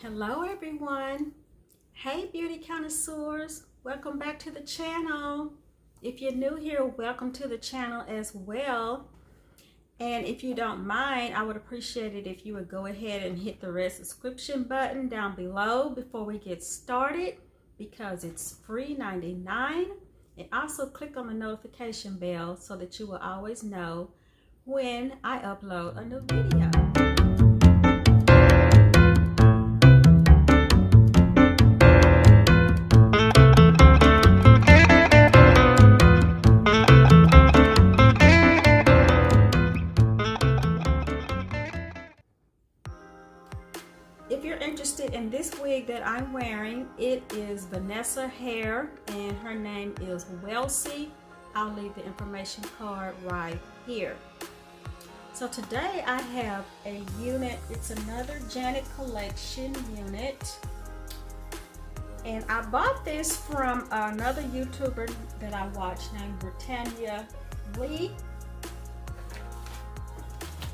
Hello everyone. Hey Beauty Connoisseurs, welcome back to the channel. If you're new here, welcome to the channel as well. And if you don't mind, I would appreciate it if you would go ahead and hit the red subscription button down below before we get started, because it's free 99. And also click on the notification bell so that you will always know when I upload a new video. If you're interested in this wig that I'm wearing, it is Vanessa hair and her name is Welsie. I'll leave the information card right here. So today I have a unit. It's another Janet collection unit. And I bought this from another YouTuber that I watch named Britannia Lee.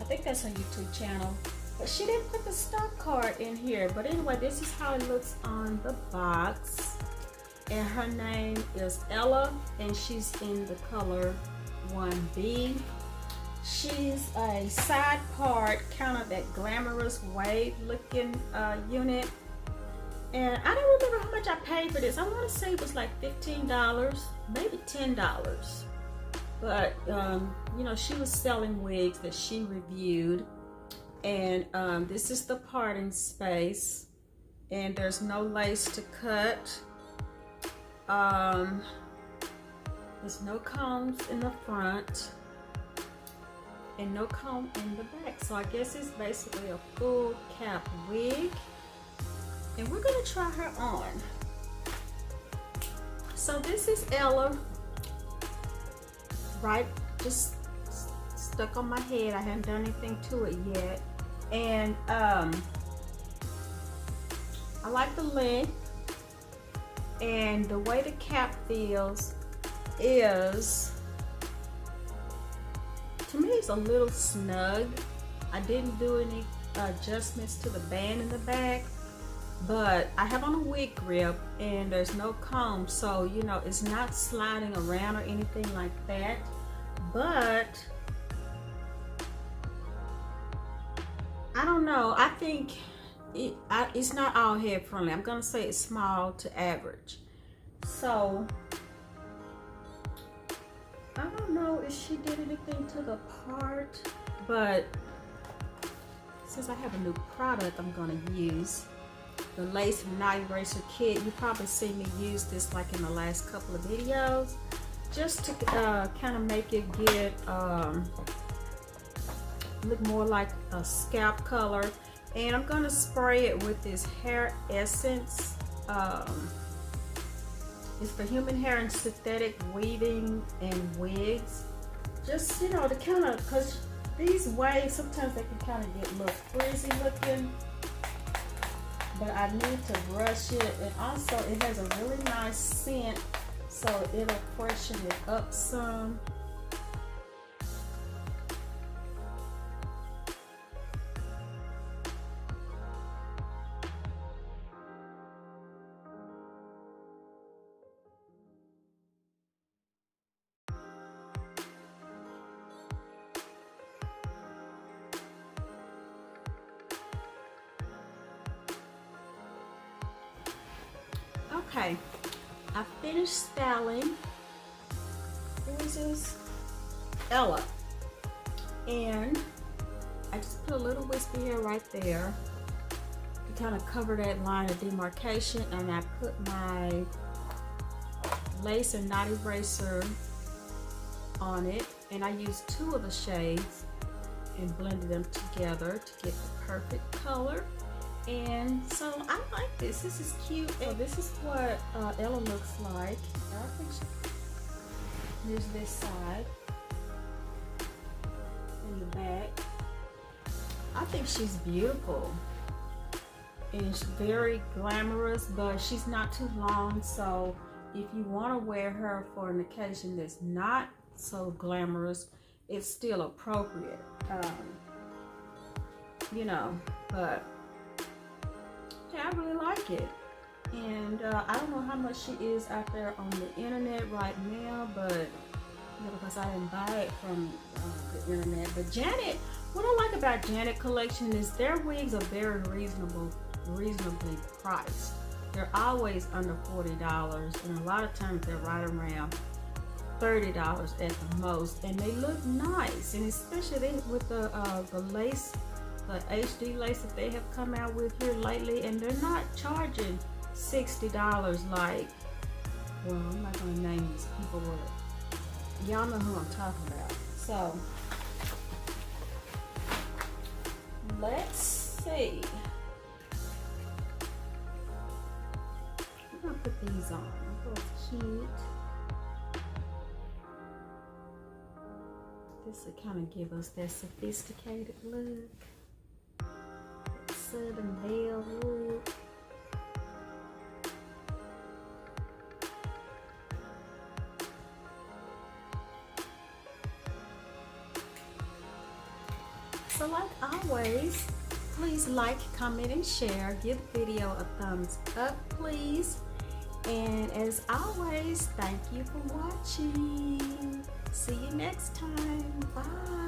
I think that's her YouTube channel. But she didn't put the stock card in here. But anyway, this is how it looks on the box. And her name is Ella, and she's in the color 1B. She's a side part, kind of that glamorous wave looking unit. And I don't remember how much I paid for this. I want to say it was like $15, maybe $10. But, you know, she was selling wigs that she reviewed. And this is the parting space, and there's no lace to cut. There's no combs in the front and no comb in the back, so I guess it's basically a full cap wig, and we're gonna try her on. So this is Ella, right, just stuck on my head. I haven't done anything to it yet. And I like the length, and the way the cap feels is, to me, it's a little snug. I didn't do any adjustments to the band in the back, but I have on a wig grip and there's no comb, so you know it's not sliding around or anything like that. But I don't know, I think it's not all head friendly. I'm gonna say it's small to average. So I don't know if she did anything to the part, but since I have a new product I'm gonna use, the lace knot eraser kit. You probably seen me use this like in the last couple of videos, just to kind of make it get look more like a scalp color. And I'm gonna spray it with this hair essence. It's for human hair and synthetic weaving and wigs, just, you know, to kind of, because these waves sometimes they can kind of get a little frizzy looking, but I need to brush it. And also it has a really nice scent, so it'll freshen it up some. Okay, I finished styling. This is Ella, and I just put a little wispy hair right there to kind of cover that line of demarcation, and I put my lace and knot eraser on it, and I used 2 of the shades and blended them together to get the perfect color. And so I like this. This is cute. And this is what Ella looks like. I think here's this side and the back. I think she's beautiful, and she's very glamorous, but she's not too long. So if you want to wear her for an occasion that's not so glamorous, it's still appropriate. You know, but yeah, I really like it. And I don't know how much she is out there on the internet right now, but because I didn't buy it from the internet. But Janet, what I like about Janet collection is their wigs are very reasonably priced. They're always under $40, and a lot of times they're right around $30 at the most, and they look nice. And especially with the lace, the HD lace that they have come out with here lately, and they're not charging $60 like, well, I'm not gonna name these people, but y'all know who I'm talking about. So let's see. I'm gonna put these on. They're cute. This will kind of give us that sophisticated look. That Southern Belle look. So like always, please like, comment, and share. Give the video a thumbs up, please. And as always, thank you for watching. See you next time. Bye.